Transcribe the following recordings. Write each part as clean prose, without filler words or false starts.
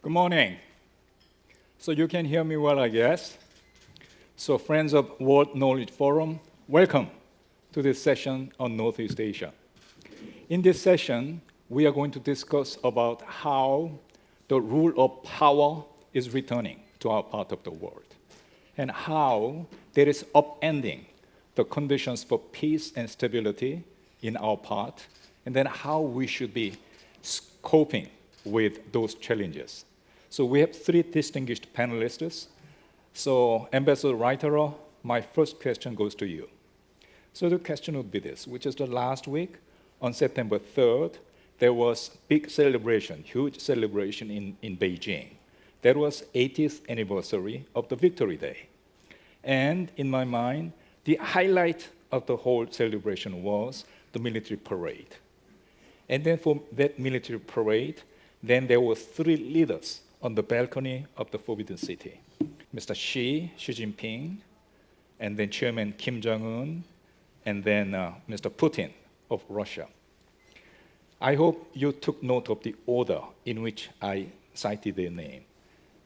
Good morning. So you can hear me well, I guess. So friends of World Knowledge Forum, welcome to this session on Northeast Asia. In this session, we are going to discuss about how the rule of power is returning to our part of the world and how there is upending the conditions for peace and stability in our part, and then how we should be coping with those challenges. So we have three distinguished panelists. So Ambassador Laitero, my first question goes to you. So the question would be this, which is the last week, on September 3rd, there was big celebration, huge celebration in Beijing. That was 80th anniversary of the Victory Day. And in my mind, the highlight of the whole celebration was the military parade. And then for that military parade, then there were three leaders on the balcony of the Forbidden City. Mr. Xi Jinping, and then Chairman Kim Jong-un, and then Mr. Putin of Russia. I hope you took note of the order in which I cited their name.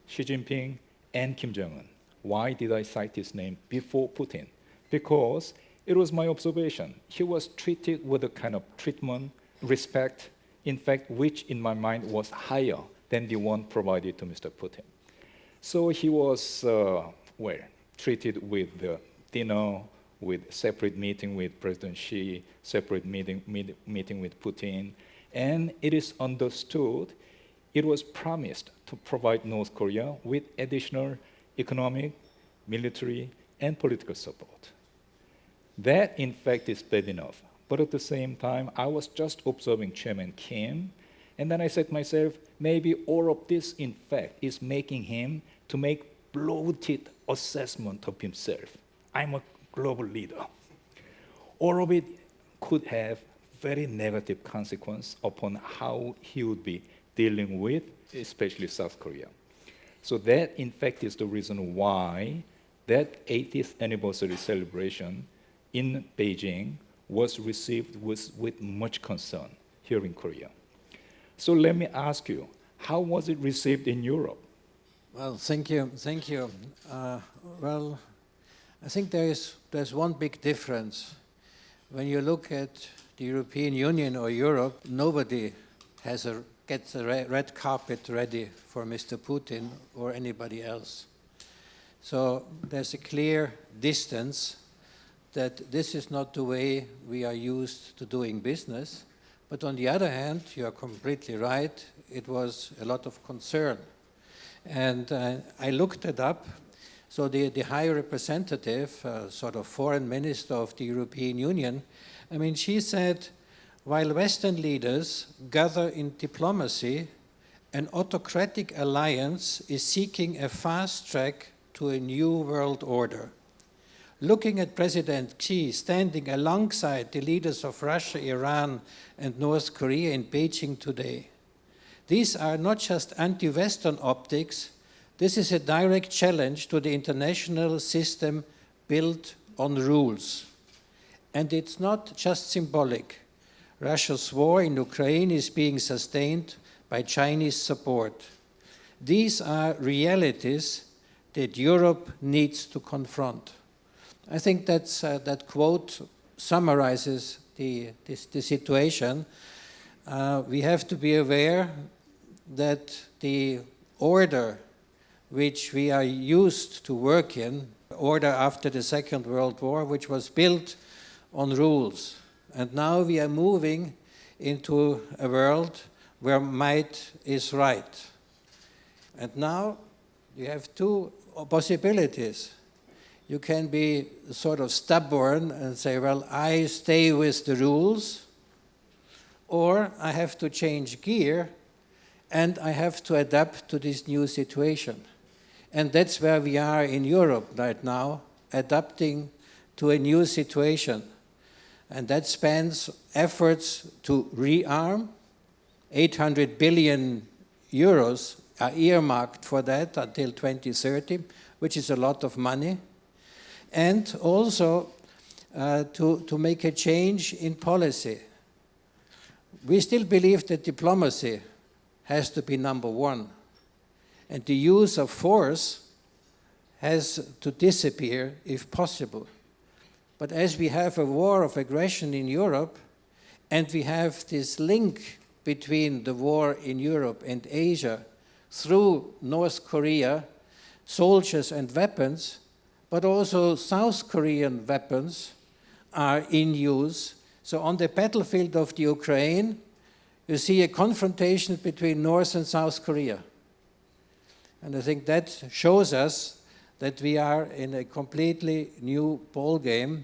Xi Jinping and Kim Jong-un. Why did I cite his name before Putin? Because it was my observation. He was treated with a kind of treatment, respect, in fact, which in my mind was higher than the one provided to Mr. Putin. So he was, treated with dinner, with separate meeting with President Xi, separate meeting with Putin, and it is understood, it was promised to provide North Korea with additional economic, military, and political support. That, in fact, is bad enough. But at the same time, I was just observing Chairman Kim, and then I said to myself, maybe all of this, in fact, is making him to make bloated assessment of himself. I'm a global leader. All of it could have very negative consequence upon how he would be dealing with, especially South Korea. So that, in fact, is the reason why that 80th anniversary celebration in Beijing was received with much concern here in Korea. So let me ask you, how was it received in Europe? Well, thank you. Well, I think there's one big difference. When you look at the European Union or Europe, nobody gets a red carpet ready for Mr. Putin or anybody else. So there's a clear distance that this is not the way we are used to doing business. But on the other hand, you are completely right, it was a lot of concern. And I looked it up. So the High Representative, sort of foreign minister of the European Union, she said, while Western leaders gather in diplomacy, an autocratic alliance is seeking a fast track to a new world order. Looking at President Xi standing alongside the leaders of Russia, Iran, and North Korea in Beijing today, these are not just anti-Western optics, this is a direct challenge to the international system built on rules. And it's not just symbolic. Russia's war in Ukraine is being sustained by Chinese support. These are realities that Europe needs to confront. I think that quote summarizes the situation. We have to be aware that the order which we are used to work in, order after the Second World War, which was built on rules. And now we are moving into a world where might is right. And now you have two possibilities. You can be sort of stubborn and say, well, I stay with the rules, or I have to change gear and I have to adapt to this new situation. And that's where we are in Europe right now, adapting to a new situation. And that spans efforts to rearm. 800 billion euros are earmarked for that until 2030, which is a lot of money. And also to make a change in policy. We still believe that diplomacy has to be number one. And the use of force has to disappear if possible. But as we have a war of aggression in Europe, and we have this link between the war in Europe and Asia through North Korea, soldiers and weapons, but also South Korean weapons are in use. So on the battlefield of the Ukraine, you see a confrontation between North and South Korea. And I think that shows us that we are in a completely new ballgame,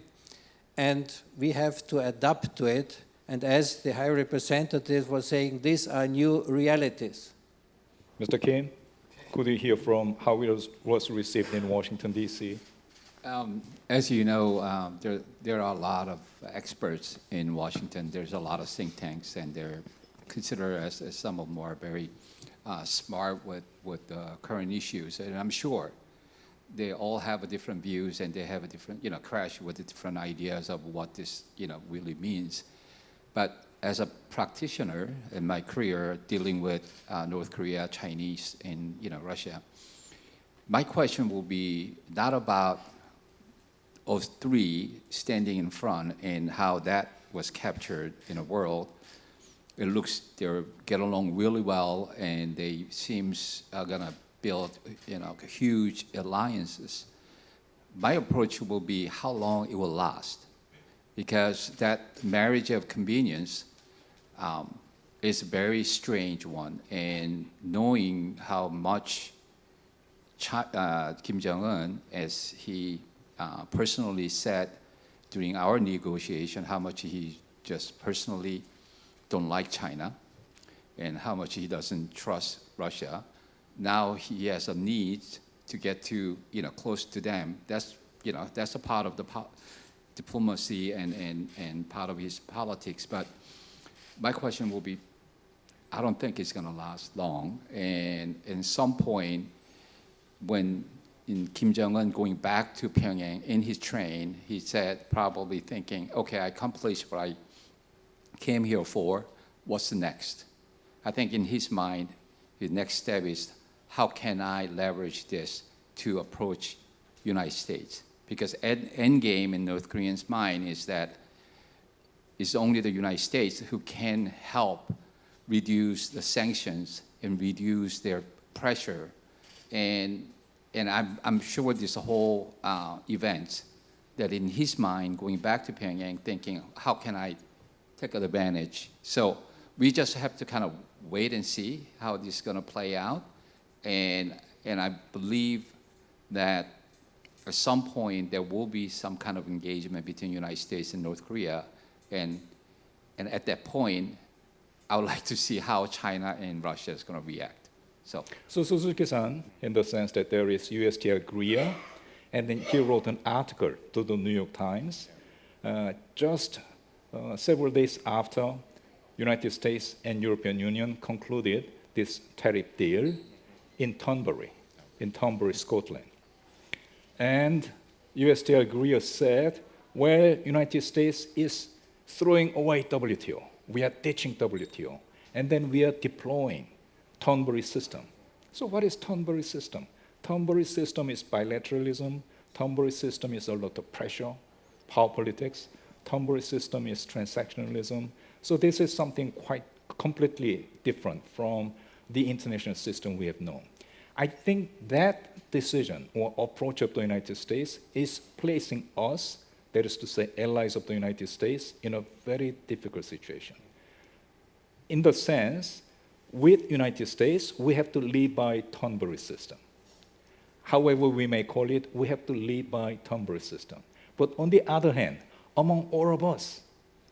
and we have to adapt to it. And as the High Representative was saying, these are new realities. Mr. Kim, could you hear from how it was received in Washington, D.C.? As you know, there are a lot of experts in Washington. There's a lot of think tanks, and they're considered as some of them are very smart with current issues. And I'm sure they all have different views, and they have a different, crash with the different ideas of what this, really means. But as a practitioner in my career dealing with North Korea, Chinese, and Russia, my question will be not about those three standing in front and how that was captured in the world. It looks they get along really well, and they seems gonna build huge alliances. My approach will be how long it will last, because that marriage of convenience is a very strange one. And knowing how much Kim Jong-un, as he personally said during our negotiation, how much he just personally don't like China and how much he doesn't trust Russia. Now he has a need to get to close to them. That's a part of the diplomacy and part of his politics. But my question will be, I don't think it's going to last long. And at some point, when in Kim Jong-un going back to Pyongyang in his train, he said, probably thinking, okay, I accomplished what I came here for. What's the next? I think in his mind, his next step is, how can I leverage this to approach United States? Because end game in North Koreans' mind is that it's only the United States who can help reduce the sanctions and reduce their pressure. And I'm sure this whole event that in his mind, going back to Pyongyang, thinking, how can I take advantage? So we just have to kind of wait and see how this is going to play out. And I believe that at some point there will be some kind of engagement between the United States and North Korea. And at that point, I would like to see how China and Russia is going to react. So Suzuki-san, in the sense that there is USTR Korea, and then he wrote an article to the New York Times just several days after United States and European Union concluded this tariff deal in Thornbury, Scotland. And USTR Korea said, well, United States is throwing away WTO. We are ditching WTO. And then we are deploying Thornbury system. So what is Thornbury system? Thornbury system is bilateralism. Thornbury system is a lot of pressure, power politics. Thornbury system is transactionalism. So this is something quite completely different from the international system we have known. I think that decision or approach of the United States is placing us, that is to say allies of the United States, in a very difficult situation. In the sense, with United States, we have to live by Thornbury system. However we may call it, we have to live by Thornbury system. But on the other hand, among all of us,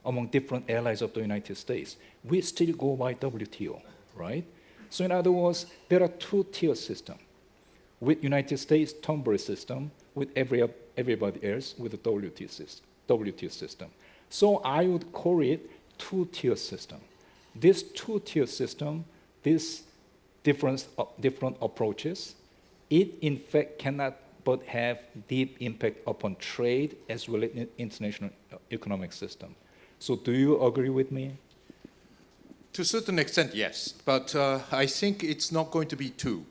among different allies of the United States, we still go by WTO, right? So in other words, there are two-tier system. With United States, Thornbury system, with everybody else with the WTO system. So I would call it two-tier system. This two-tier system, these different approaches, it in fact cannot but have deep impact upon trade as well as international economic system. So do you agree with me? To a certain extent, yes. But I think it's not going to be two.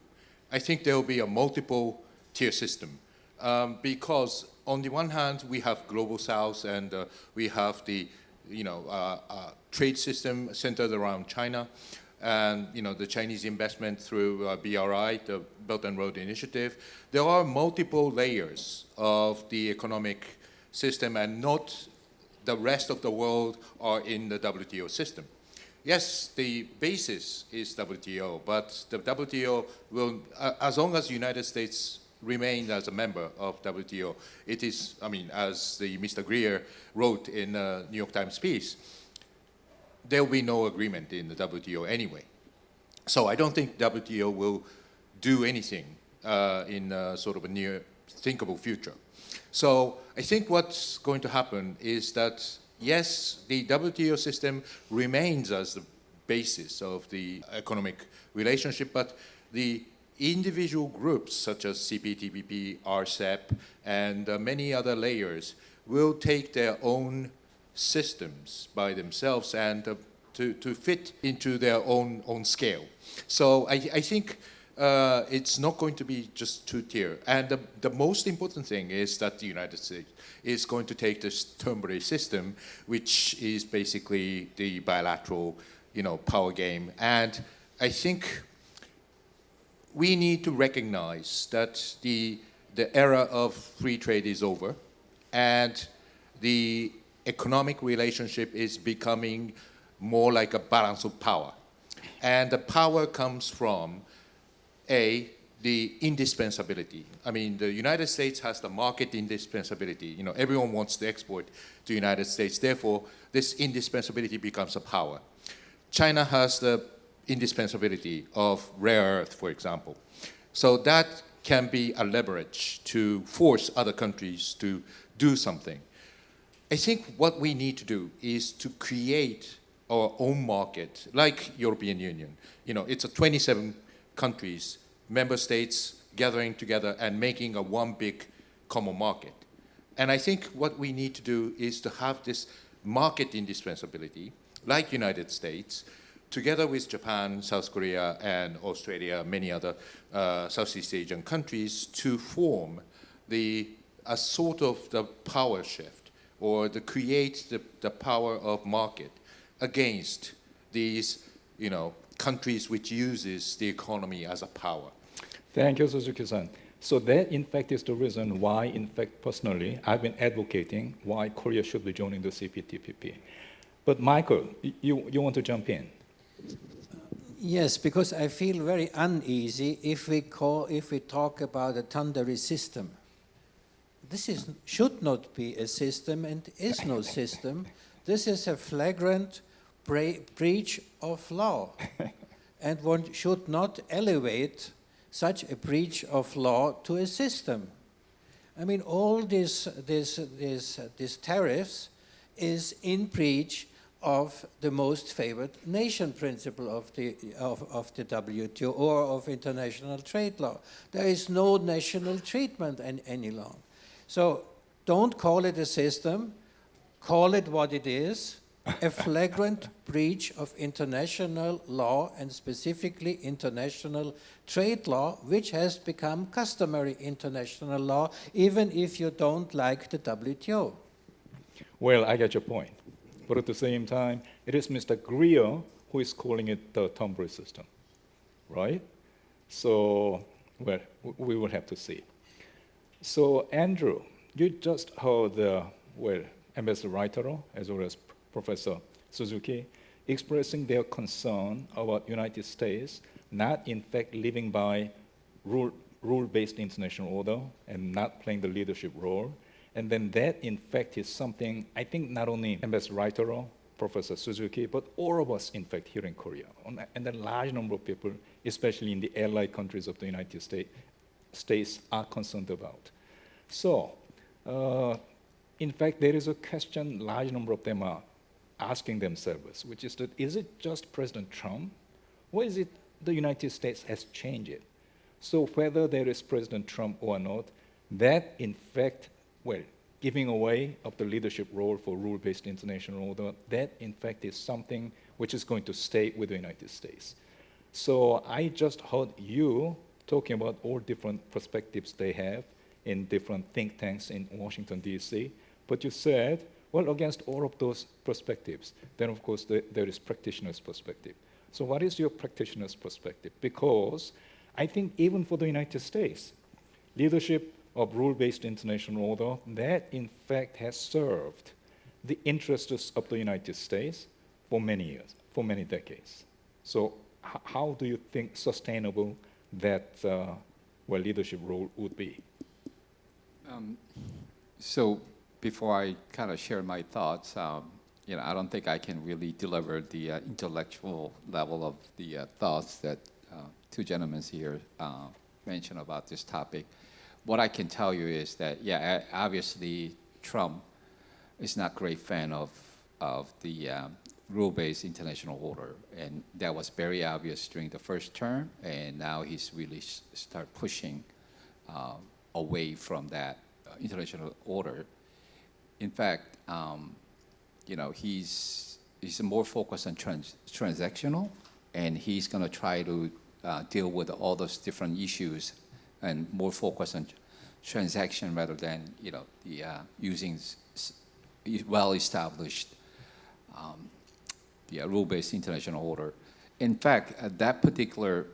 I think there will be a multiple tier system because on the one hand we have global south and we have the trade system centered around China and the Chinese investment through BRI, the Belt and Road Initiative. There are multiple layers of the economic system and not the rest of the world are in the WTO system. Yes, the basis is WTO, but the WTO will, as long as the United States remains as a member of WTO, it is, as the Mr. Greer wrote in a New York Times piece, there will be no agreement in the WTO anyway. So I don't think WTO will do anything in sort of a near thinkable future. So I think what's going to happen is that, yes, the WTO system remains as the basis of the economic relationship, but the individual groups such as CPTPP, RCEP, and many other layers will take their own systems by themselves and to fit into their own scale. So I think it's not going to be just two-tier. And the most important thing is that the United States is going to take this term-based system, which is basically the bilateral, power game. And I think we need to recognize that the era of free trade is over, and the economic relationship is becoming more like a balance of power. And the power comes from the indispensability. The United States has the market indispensability. Everyone wants to export to the United States. Therefore, this indispensability becomes a power. China has the indispensability of rare earth, for example. So that can be a leverage to force other countries to do something. I think what we need to do is to create our own market, like European Union. It's a 27 countries, member states gathering together and making a one big common market. And I think what we need to do is to have this market indispensability, like United States, together with Japan, South Korea, and Australia, many other Southeast Asian countries, to form a sort of the power shift, or to create the power of market against these, countries which uses the economy as a power. Thank you, Suzuki-san. So that, in fact, is the reason why, in fact, personally, I've been advocating why Korea should be joining the CPTPP. But Michael, you want to jump in? Yes, because I feel very uneasy if we talk about a thundery system. This should not be a system and is no system. This is a flagrant breach of law. And one should not elevate such a breach of law to a system. All these tariffs is in breach of the most favored nation principle of the WTO or of international trade law. There is no national treatment any longer. So don't call it a system, call it what it is, a flagrant breach of international law and specifically international trade law, which has become customary international law, even if you don't like the WTO. Well, I get your point. But at the same time, it is Mr. Greer who is calling it the Tumblr system, right? So, well, we will have to see. So, Andrew, you just heard Ambassador Laitero as well as Professor Suzuki expressing their concern about United States not in fact living by rule-based international order and not playing the leadership role. And then that, in fact, is something I think not only Ambassador Laitero, Professor Suzuki, but all of us, in fact, here in Korea, and a large number of people, especially in the allied countries of the United States, are concerned about. So, in fact, there is a question large number of them are asking themselves, which is that, is it just President Trump, or is it the United States has changed it? So whether there is President Trump or not, that, in fact, giving away of the leadership role for rule-based international order, that in fact is something which is going to stay with the United States. So I just heard you talking about all different perspectives they have in different think tanks in Washington, D.C. But you said, well, against all of those perspectives, then of course there is practitioner's perspective. So what is your practitioner's perspective? Because I think even for the United States, leadership of rule-based international order, that in fact has served the interests of the United States for many years, for many decades. So how do you think sustainable that leadership role would be? So before I kind of share my thoughts, I don't think I can really deliver the intellectual level of the thoughts that two gentlemen here mentioned about this topic. What I can tell you is that, obviously Trump is not a great fan of the rule-based international order, and that was very obvious during the first term, and now he's really start pushing away from that international order. In fact, he's more focused on transactional, and he's going to try to deal with all those different issues, and more focus on transaction rather than using well-established rule-based international order. In fact, that particular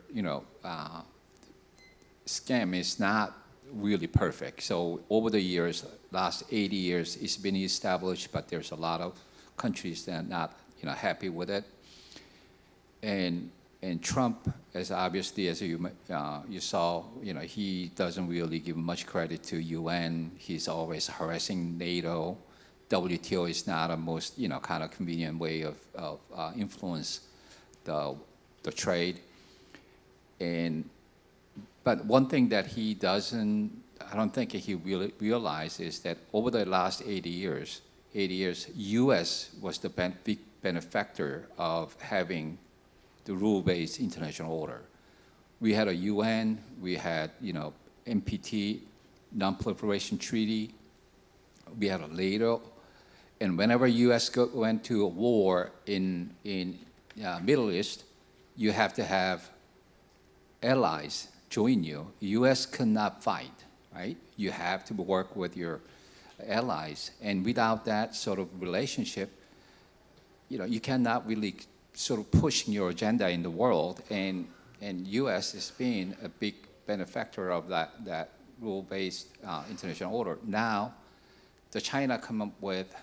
scam is not really perfect. So over the years, last 80 years, it's been established, but there's a lot of countries that are not happy with it. And Trump, as obviously as you saw, he doesn't really give much credit to UN. He's always harassing NATO. WTO is not a most kind of convenient way of influence the trade. But one thing that I don't think he really realized is that over the last 80 years, U.S. was the big benefactor of having the rule-based international order. We had a UN, we had NPT, Non-Proliferation Treaty, we had a NATO, and whenever U.S. went to a war in Middle East, you have to have allies join you. U.S. could not fight, right? You have to work with your allies, and without that sort of relationship, you cannot really sort of pushing your agenda in the world, and U.S. has been a big benefactor of that rule-based international order. Now, the China come up with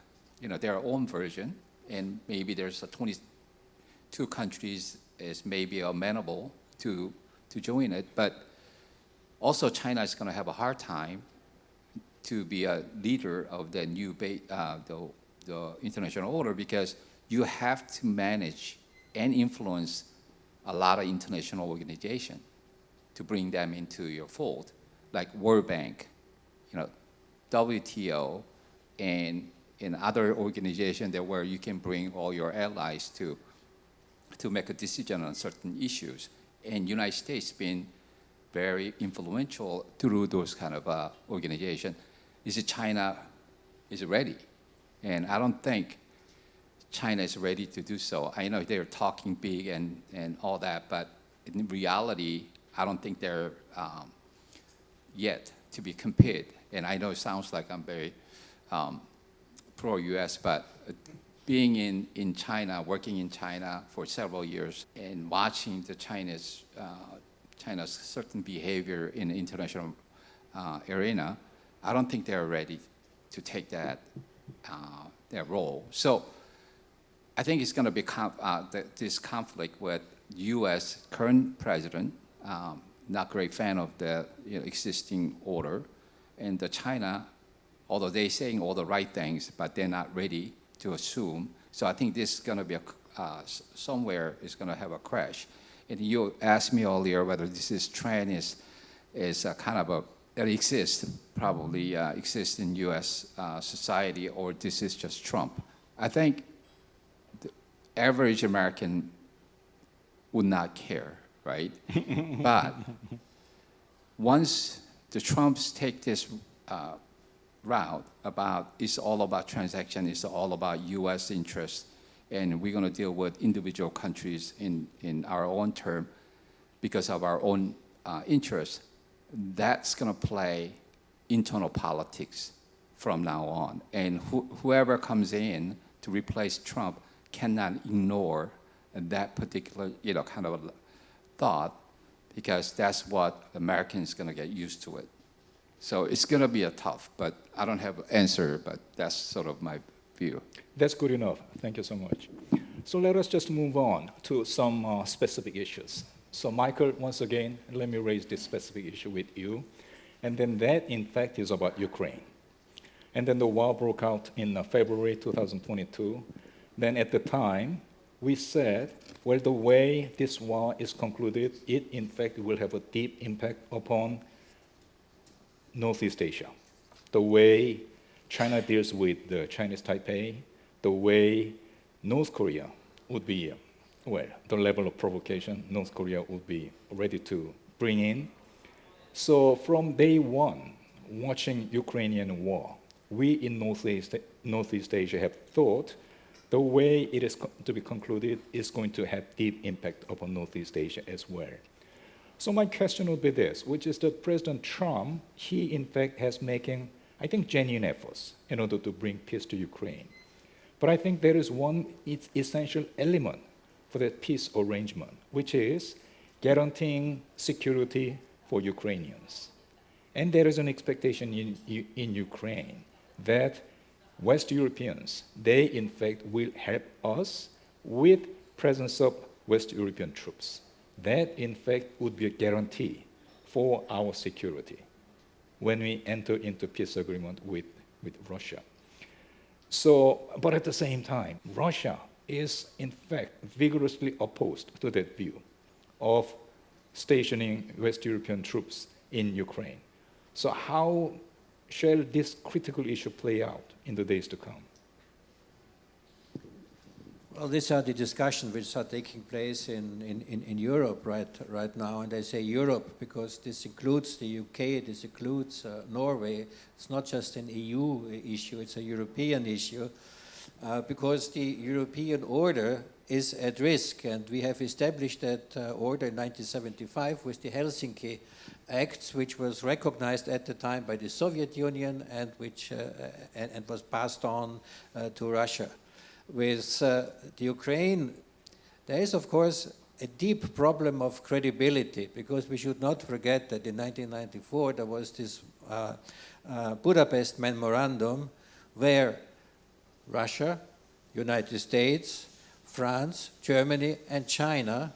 their own version, and maybe there's 22 countries is maybe amenable to join it, but also China is going to have a hard time to be a leader of the new the international order, because you have to manage and influence a lot of international organizations to bring them into your fold, like World Bank, WTO, and in other organizations that where you can bring all your allies to make a decision on certain issues. And United States been very influential through those kind of organizations. Is it China is ready? And I don't think China is ready to do so. I know they're talking big and all that, but in reality, I don't think they're yet to be compared. And I know it sounds like I'm very pro-US, but being in China, working in China for several years, and watching the China's certain behavior in the international arena, I don't think they're ready to take that role. So I think it's going to be this conflict with U.S. current president, not great fan of the existing order, and the China, although they're saying all the right things, but they're not ready to assume. So I think this is going to be somewhere is going to have a crash. And you asked me earlier whether this trend is kind of that exists, probably exists in U.S. society, or this is just Trump. I think the average American would not care, right? But once the Trumps take this route about it's all about transaction, it's all about U.S. interests, and we're going to deal with individual countries in our own term because of our own interest, that's going to play internal politics from now on. And whoever comes in to replace Trump cannot ignore that particular, kind of thought, because that's what Americans going to get used to it. So it's going to be a tough, but I don't have an answer, but that's sort of my view. That's good enough. Thank you so much. So let us just move on to some specific issues. So Michael, once again, let me raise this specific issue with you. And then that, in fact, is about Ukraine. And then the war broke out in February 2022. Then at the time, we said, well, the way this war is concluded, it, in fact, will have a deep impact upon Northeast Asia. The way China deals with the Chinese Taipei, the way North Korea would be, the level of provocation North Korea would be ready to bring in. So from day one, watching Ukrainian war, we in Northeast Asia have thought the way it is to be concluded is going to have deep impact upon Northeast Asia as well. So my question would be this, which is that President Trump, he in fact has making, I think, genuine efforts in order to bring peace to Ukraine. But I think there is one essential element for that peace arrangement, which is guaranteeing security for Ukrainians. And there is an expectation in Ukraine that West Europeans, they in fact will help us with presence of West European troops. That in fact would be a guarantee for our security when we enter into peace agreement with Russia. So, but at the same time, Russia is in fact vigorously opposed to that view of stationing West European troops in Ukraine. So how shall this critical issue play out in the days to come? Well, these are the discussions which are taking place in Europe right now, and I say Europe because this includes the UK, this includes Norway. It's not just an EU issue, it's a European issue, because the European order is at risk, and we have established that order in 1975 with the Helsinki Acts, which was recognized at the time by the Soviet Union and which and was passed on to Russia. With the Ukraine, there is, of course, a deep problem of credibility, because we should not forget that in 1994 there was this Budapest Memorandum where Russia, United States, France, Germany, and China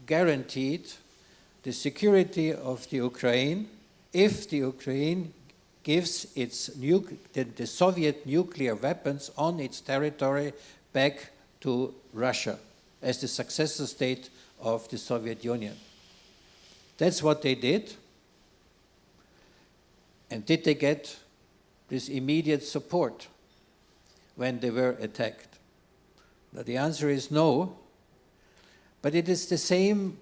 guaranteed the security of the Ukraine if the Ukraine gives its the Soviet nuclear weapons on its territory back to Russia as the successor state of the Soviet Union. That's what they did. And did they get this immediate support when they were attacked? Now, the answer is no, but it is the same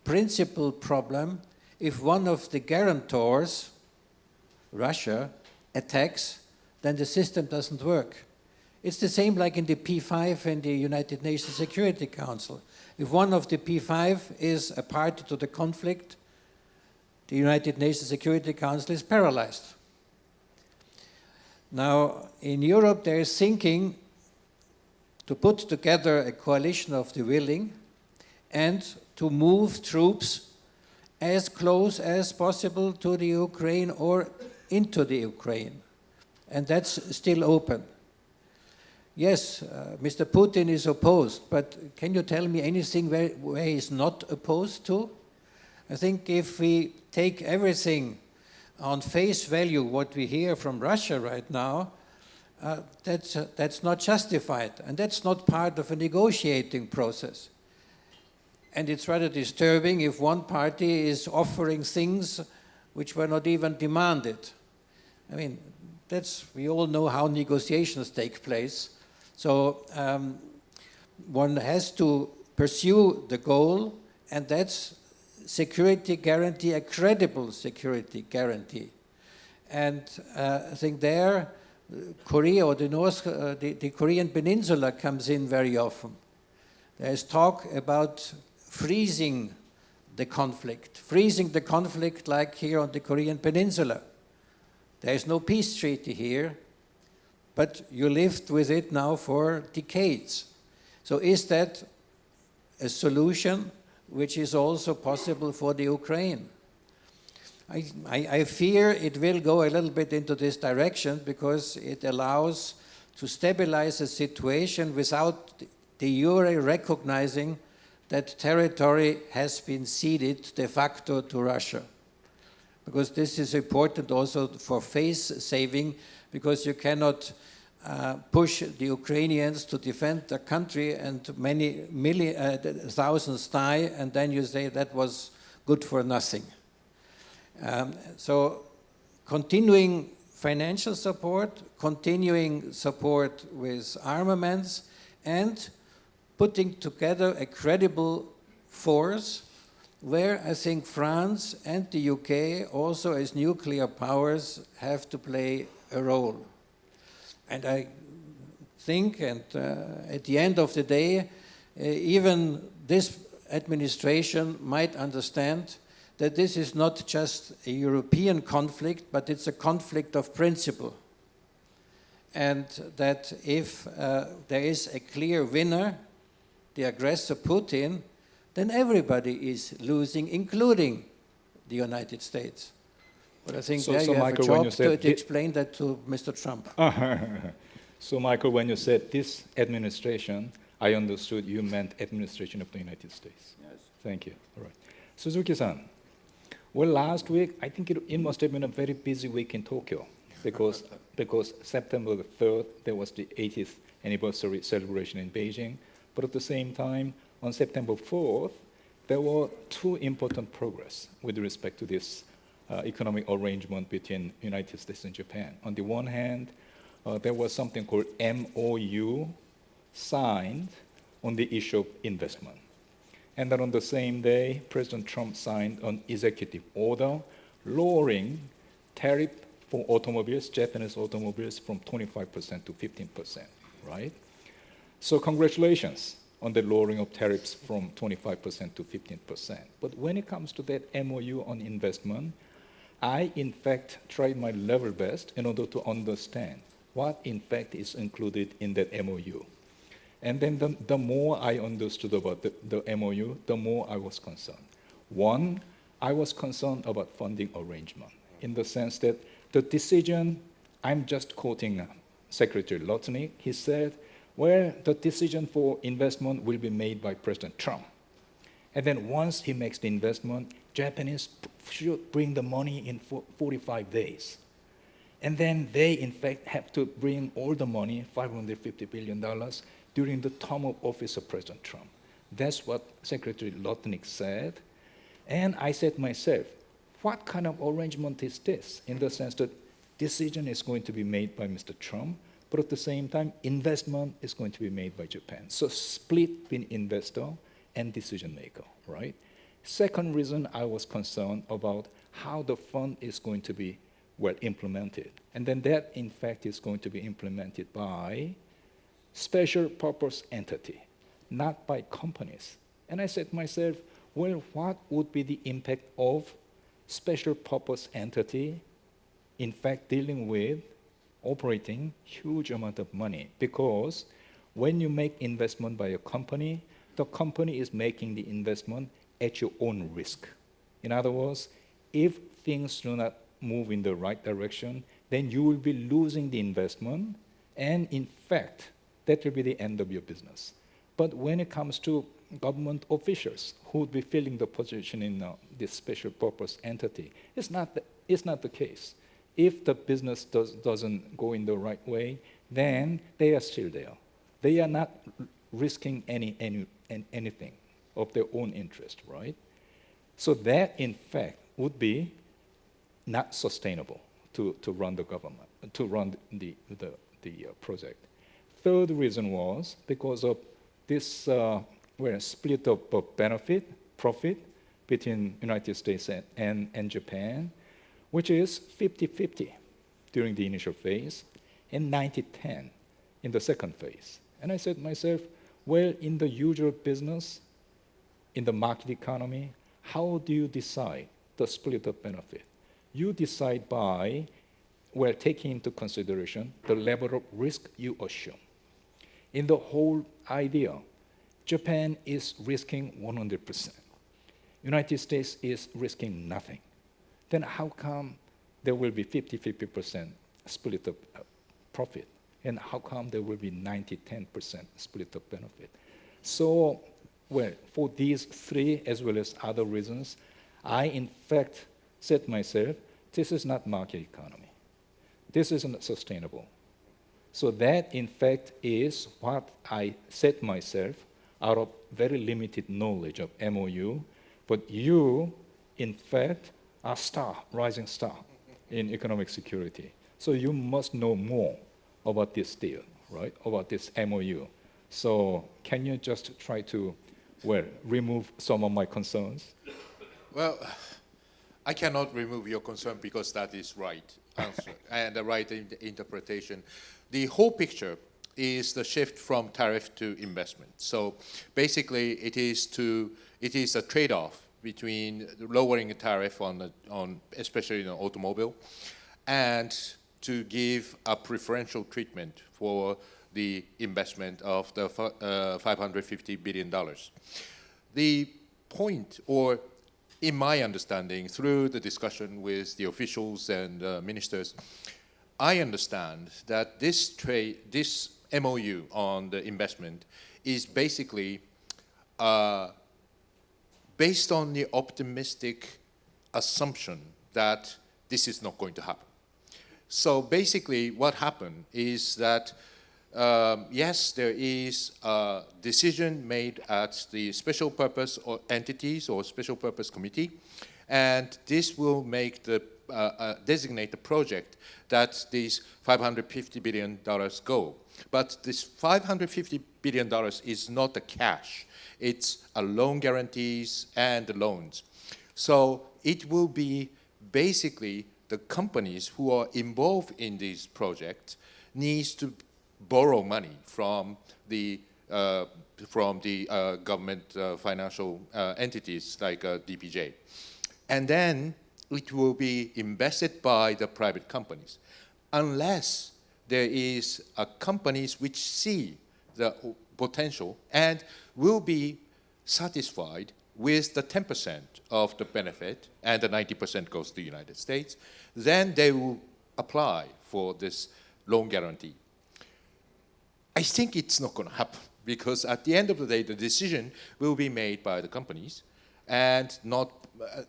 principal problem if one of the guarantors, Russia, attacks, then the system doesn't work. It's the same like in the P5 in the United Nations Security Council. If one of the P5 is a party to the conflict, the United Nations Security Council is paralyzed. Now, in Europe, there is thinking to put together a coalition of the willing and to move troops as close as possible to the Ukraine or into the Ukraine. And that's still open. Yes, Mr. Putin is opposed, but can you tell me anything where he's not opposed to? I think if we take everything on face value, what we hear from Russia right now, that's not justified, and that's not part of a negotiating process. And it's rather disturbing if one party is offering things which were not even demanded. I mean, we all know how negotiations take place. So one has to pursue the goal, and that's security guarantee, a credible security guarantee. And I think there, Korea or the Korean Peninsula comes in very often. There is talk about freezing the conflict, freezing the conflict like here on the Korean Peninsula. There is no peace treaty here, but you lived with it now for decades. So is that a solution which is also possible for the Ukraine? I fear it will go a little bit into this direction because it allows to stabilize a situation without de jure recognizing that territory has been ceded de facto to Russia. Because this is important also for face saving, because you cannot push the Ukrainians to defend the country and many thousands die, and then you say that was good for nothing. So continuing financial support, continuing support with armaments, and putting together a credible force where I think France and the UK, also as nuclear powers, have to play a role. And I think, and at the end of the day, even this administration might understand that this is not just a European conflict, but it's a conflict of principle. And that if there is a clear winner, the aggressor Putin, then everybody is losing, including the United States. But I think So there you have Michael, a when job you said to explain that to Mr. Trump. So, Michael, when you said this administration, I understood you meant administration of the United States. Yes. Thank you. All right. Suzuki-san, well, last week, I think it must have been a very busy week in Tokyo because September the 3rd, there was the 80th anniversary celebration in Beijing. But at the same time, on September 4th, there were two important progress with respect to this economic arrangement between United States and Japan. On the one hand, there was something called MOU signed on the issue of investment. And then on the same day, President Trump signed an executive order lowering tariff for automobiles, Japanese automobiles, from 25% to 15%, right? So congratulations on the lowering of tariffs from 25% to 15%. But when it comes to that MOU on investment, I, in fact, tried my level best in order to understand what, in fact, is included in that MOU. And then the more I understood about the MOU, the more I was concerned. One, I was concerned about funding arrangement in the sense that the decision, I'm just quoting Secretary Lutnick, he said, well, the decision for investment will be made by President Trump. And then once he makes the investment, Japanese should bring the money in 45 days. And then they, in fact, have to bring all the money, $550 billion, during the term of office of President Trump. That's what Secretary Lutnick said. And I said to myself, what kind of arrangement is this? In the sense that decision is going to be made by Mr. Trump, but at the same time, investment is going to be made by Japan. So split between investor and decision maker, right? Second reason I was concerned about how the fund is going to be well implemented. And then that, in fact, is going to be implemented by special purpose entity, not by companies. And I said to myself, well, what would be the impact of special purpose entity, in fact, dealing with operating huge amount of money? Because when you make investment by a company, the company is making the investment at your own risk. In other words, if things do not move in the right direction, then you will be losing the investment, and in fact, that will be the end of your business. But when it comes to government officials who would be filling the position in this special purpose entity, it's not the case. If the business doesn't go in the right way, then they are still there. They are not risking anything of their own interest, right? So that, in fact, would be not sustainable to run the government, to run the project. Third reason was because of this split of profit between United States and Japan, which is 50-50 during the initial phase and 90-10 in the second phase. And I said to myself, well, in the usual business, in the market economy, how do you decide the split of benefit? You decide by, well, taking into consideration the level of risk you assume. In the whole idea, Japan is risking 100%. United States is risking nothing. Then how come there will be 50-50% split of profit? And how come there will be 90-10% split of benefit? So, well, for these three as well as other reasons, I in fact said myself, this is not market economy. This isn't sustainable. So that in fact is what I said myself out of very limited knowledge of MOU, but you in fact are rising star in economic security. So you must know more about this deal, right? About this MOU. So can you just try to, well, remove some of my concerns? Well, I cannot remove your concern because that is right answer and the right interpretation. The whole picture is the shift from tariff to investment. So basically, it is a trade-off between lowering a tariff on especially in the automobile, and to give a preferential treatment for the investment of the $550 billion. The point, or in my understanding, through the discussion with the officials and ministers, I understand that this MOU on the investment is basically based on the optimistic assumption that this is not going to happen. So basically what happened is that yes, there is a decision made at the special purpose or entities or special purpose committee, and this will make the designate the project that these $550 billion go. But this $550 billion is not the cash. It's a loan guarantees and the loans. So it will be basically the companies who are involved in these projects needs to borrow money from the government financial entities like DPJ. And then it will be invested by the private companies, unless there is companies which see the potential and will be satisfied with the 10% of the benefit and the 90% goes to the United States, then they will apply for this loan guarantee. I think it's not going to happen because at the end of the day, the decision will be made by the companies and not.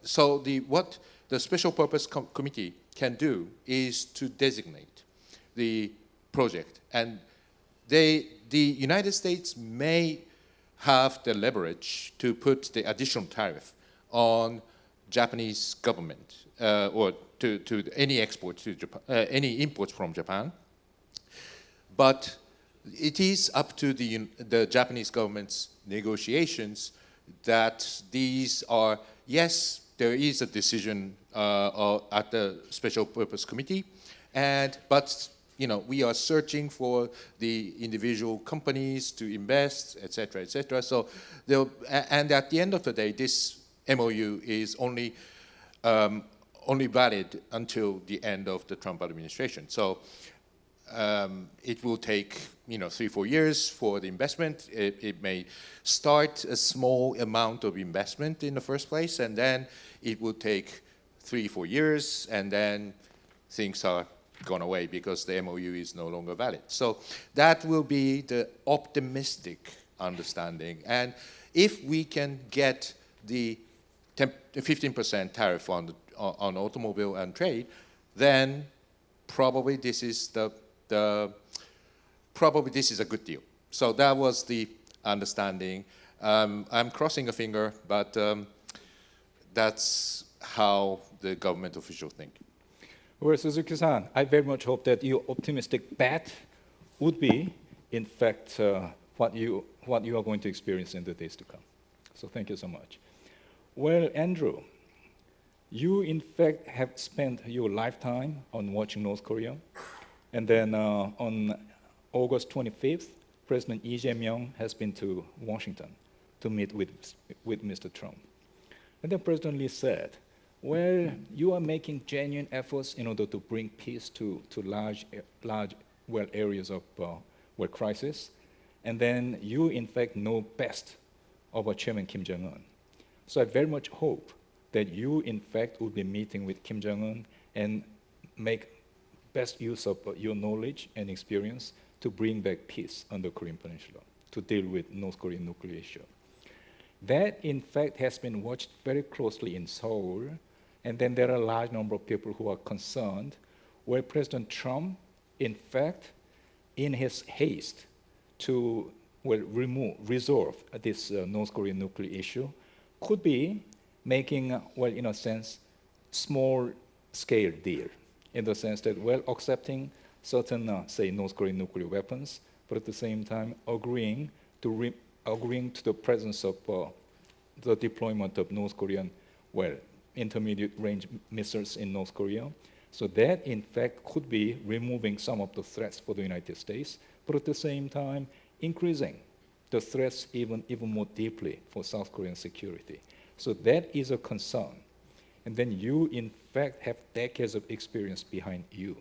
So what the special purpose committee can do is to designate the project, and the United States may have the leverage to put the additional tariff on Japanese government or to any export to Japan, any imports from Japan, but it is up to the Japanese government's negotiations that these are, yes, there is a decision at the special purpose committee, but we are searching for the individual companies to invest, et cetera, et cetera. So, and at the end of the day, this MOU is only valid until the end of the Trump administration. So it will take 3-4 years for the investment. It may start a small amount of investment in the first place, and then it will take 3-4 years, and then things are gone away because the MOU is no longer valid. So that will be the optimistic understanding. And if we can get the 15% tariff on automobile and trade, then probably this is probably this is a good deal. So that was the understanding. I'm crossing a finger, but that's how the government officials think. Well, Suzuki-san, I very much hope that your optimistic bet would be, in fact, what you are going to experience in the days to come. So thank you so much. Well, Andrew, you in fact have spent your lifetime on watching North Korea, and then on August 25th, President Lee Jae-myung has been to Washington to meet with Mr. Trump. And then President Lee said, well, you are making genuine efforts in order to bring peace to large areas of crisis. And then you, in fact, know best of Chairman Kim Jong-un. So I very much hope that you, in fact, will be meeting with Kim Jong-un and make best use of your knowledge and experience to bring back peace on the Korean Peninsula, to deal with North Korean nuclear issue. That, in fact, has been watched very closely in Seoul, and then there are a large number of people who are concerned, where President Trump, in fact, in his haste to resolve this North Korean nuclear issue, could be making, in a sense, small-scale deal, in the sense that, accepting certain, say, North Korean nuclear weapons, but at the same time agreeing to the presence of the deployment of North Korean, intermediate-range missiles in North Korea. So that, in fact, could be removing some of the threats for the United States, but at the same time, increasing the threats even more deeply for South Korean security. So that is a concern. And then you, in fact, have decades of experience behind you.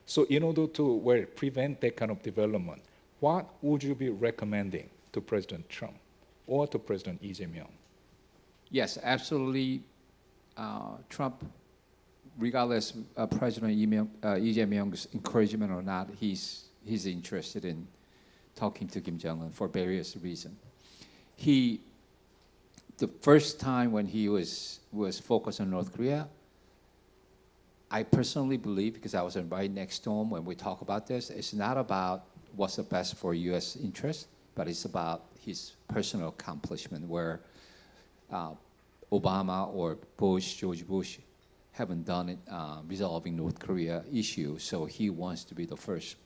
So in order to prevent that kind of development, what would you be recommending to President Trump or to President Lee Jae-myung? Yes, absolutely. Trump, regardless of President Lee Jae-myung's encouragement or not, he's interested in talking to Kim Jong-un for various reasons. The first time when he was focused on North Korea, I personally believe, because I was right next to him when we talk about this, it's not about what's the best for U.S. interests, but it's about his personal accomplishment, where Obama or George Bush haven't done it resolving North Korea issue, so he wants to be the first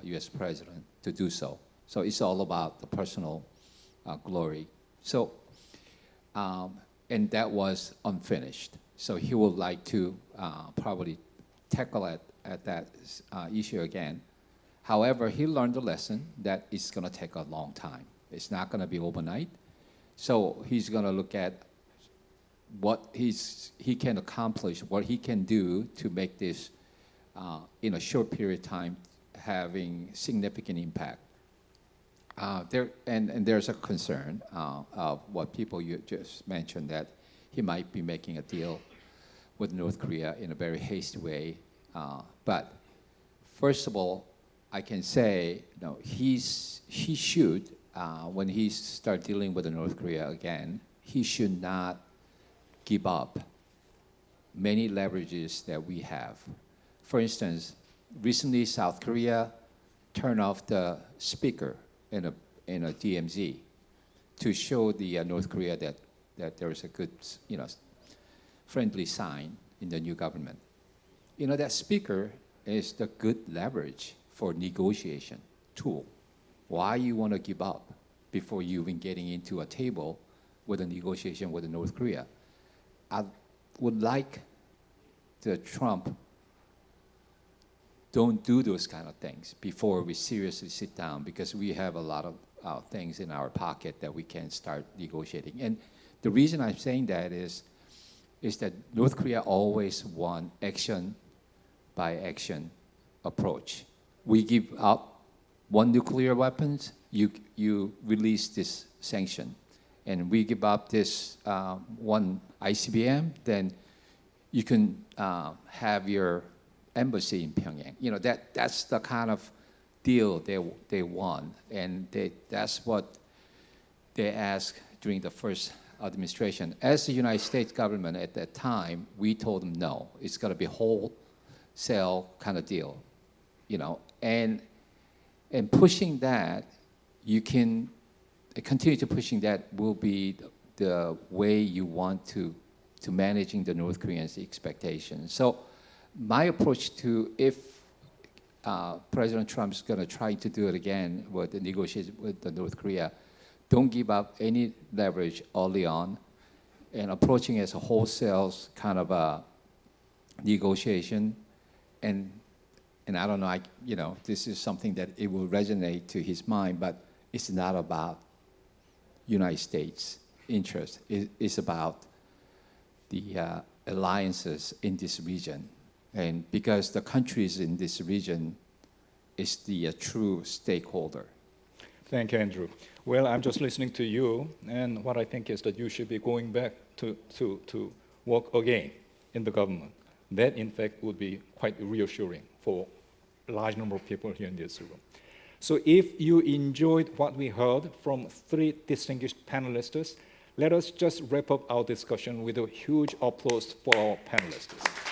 U.S. president to do so. So it's all about the personal glory. So, and that was unfinished. So he would like to probably tackle at that issue again. However, he learned the lesson that it's going to take a long time. It's not going to be overnight. So he's going to look at what he can accomplish, what he can do to make this, in a short period of time, having significant impact. There's a concern of what people you just mentioned, that he might be making a deal with North Korea in a very hasty way. But first of all, I can say, he should, when he start dealing with North Korea again, he should not give up many leverages that we have. For instance, recently South Korea turned off the speaker in a DMZ to show the North Korea that there is a good, friendly sign in the new government. That speaker is the good leverage for negotiation tool. Why you want to give up before you even getting into a table with a negotiation with North Korea? I would like the Trump don't do those kind of things before we seriously sit down, because we have a lot of things in our pocket that we can start negotiating. And the reason I'm saying that is that North Korea always want action by action approach. We give up one nuclear weapons, you release this sanction. And we give up this one ICBM, then you can have your embassy in Pyongyang. That's the kind of deal they want, and that's what they asked during the first administration. As the United States government at that time, we told them no, it's got to be wholesale kind of deal, and pushing that, you can continue to pushing that will be the way you want to managing the North Koreans' expectations. So my approach to, if President Trump's going to try to do it again with the negotiation with the North Korea, don't give up any leverage early on, and approaching as a wholesale kind of a negotiation. And I don't know, this is something that it will resonate to his mind, but it's not about United States interest. It's about the alliances in this region. And because the countries in this region is the true stakeholder. Thank you, Andrew. Well, I'm just listening to you, and what I think is that you should be going back to work again in the government. That, in fact, would be quite reassuring for a large number of people here in this room. So if you enjoyed what we heard from three distinguished panelists, let us just wrap up our discussion with a huge applause for our panelists.